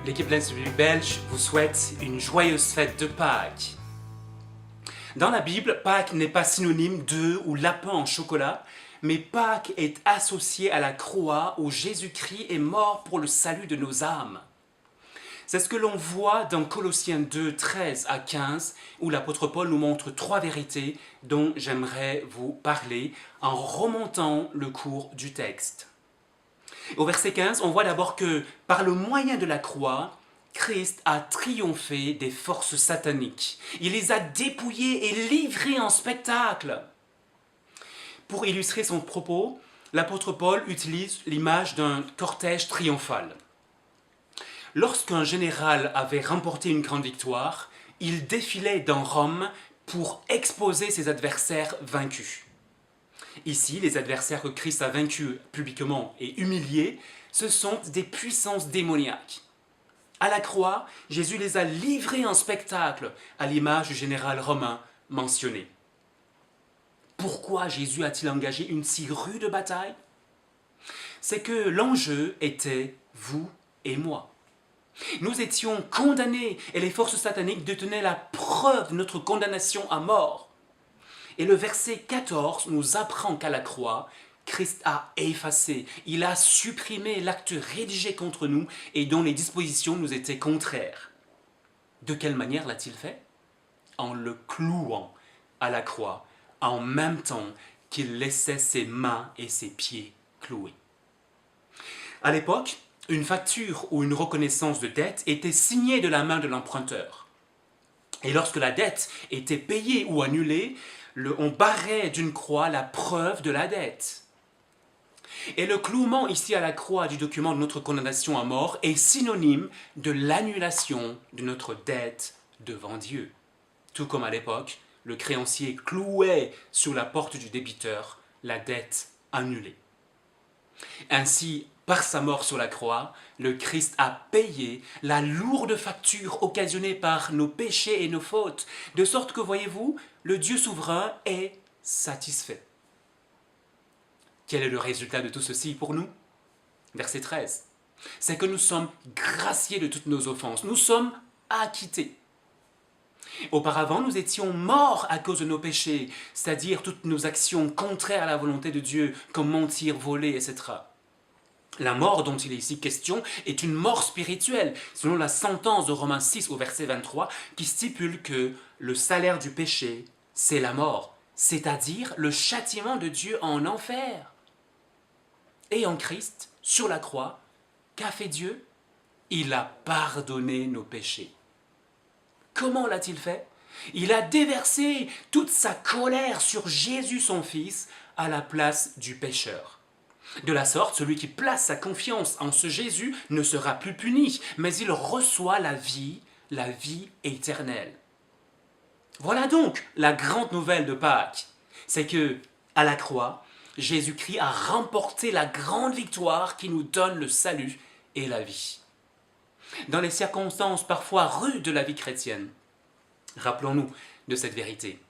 L'équipe Lens belge vous souhaite une joyeuse fête de Pâques. Dans la Bible, Pâques n'est pas synonyme d'œuf ou lapin en chocolat, mais Pâques est associé à la croix où Jésus-Christ est mort pour le salut de nos âmes. C'est ce que l'on voit dans Colossiens 2, 13 à 15, où l'apôtre Paul nous montre 3 vérités dont j'aimerais vous parler en remontant le cours du texte. Au verset 15, on voit d'abord que par le moyen de la croix, Christ a triomphé des forces sataniques. Il les a dépouillées et livrées en spectacle. Pour illustrer son propos, l'apôtre Paul utilise l'image d'un cortège triomphal. Lorsqu'un général avait remporté une grande victoire, il défilait dans Rome pour exposer ses adversaires vaincus. Ici, les adversaires que Christ a vaincus publiquement et humiliés, ce sont des puissances démoniaques. À la croix, Jésus les a livrés en spectacle, à l'image du général romain mentionné. Pourquoi Jésus a-t-il engagé une si rude bataille? C'est que l'enjeu était vous et moi. Nous étions condamnés et les forces sataniques détenaient la preuve de notre condamnation à mort. Et le verset 14 nous apprend qu'à la croix, Christ a effacé, il a supprimé l'acte rédigé contre nous et dont les dispositions nous étaient contraires. De quelle manière l'a-t-il fait? En le clouant à la croix, en même temps qu'il laissait ses mains et ses pieds cloués. À l'époque, une facture ou une reconnaissance de dette était signée de la main de l'emprunteur. Et lorsque la dette était payée ou annulée, on barrait d'une croix la preuve de la dette. Et le clouement ici à la croix du document de notre condamnation à mort est synonyme de l'annulation de notre dette devant Dieu. Tout comme à l'époque, le créancier clouait sur la porte du débiteur la dette annulée. Ainsi, par sa mort sur la croix, le Christ a payé la lourde facture occasionnée par nos péchés et nos fautes, de sorte que, voyez-vous, le Dieu souverain est satisfait. Quel est le résultat de tout ceci pour nous? Verset 13. C'est que nous sommes graciés de toutes nos offenses, nous sommes acquittés. Auparavant, nous étions morts à cause de nos péchés, c'est-à-dire toutes nos actions contraires à la volonté de Dieu, comme mentir, voler, etc. La mort dont il est ici question est une mort spirituelle, selon la sentence de Romains 6 au verset 23, qui stipule que le salaire du péché, c'est la mort, c'est-à-dire le châtiment de Dieu en enfer. Et en Christ, sur la croix, qu'a fait Dieu? Il a pardonné nos péchés. Comment l'a-t-il fait? Il a déversé toute sa colère sur Jésus son Fils à la place du pécheur. De la sorte, celui qui place sa confiance en ce Jésus ne sera plus puni, mais il reçoit la vie éternelle. Voilà donc la grande nouvelle de Pâques, c'est que, à la croix, Jésus-Christ a remporté la grande victoire qui nous donne le salut et la vie. Dans les circonstances parfois rudes de la vie chrétienne, rappelons-nous de cette vérité.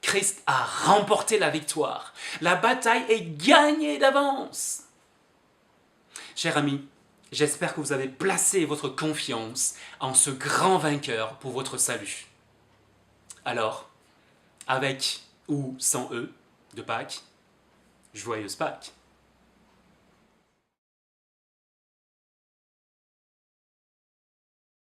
Christ a remporté la victoire. La bataille est gagnée d'avance. Chers amis, j'espère que vous avez placé votre confiance en ce grand vainqueur pour votre salut. Alors, avec ou sans eux de Pâques, joyeuse Pâques.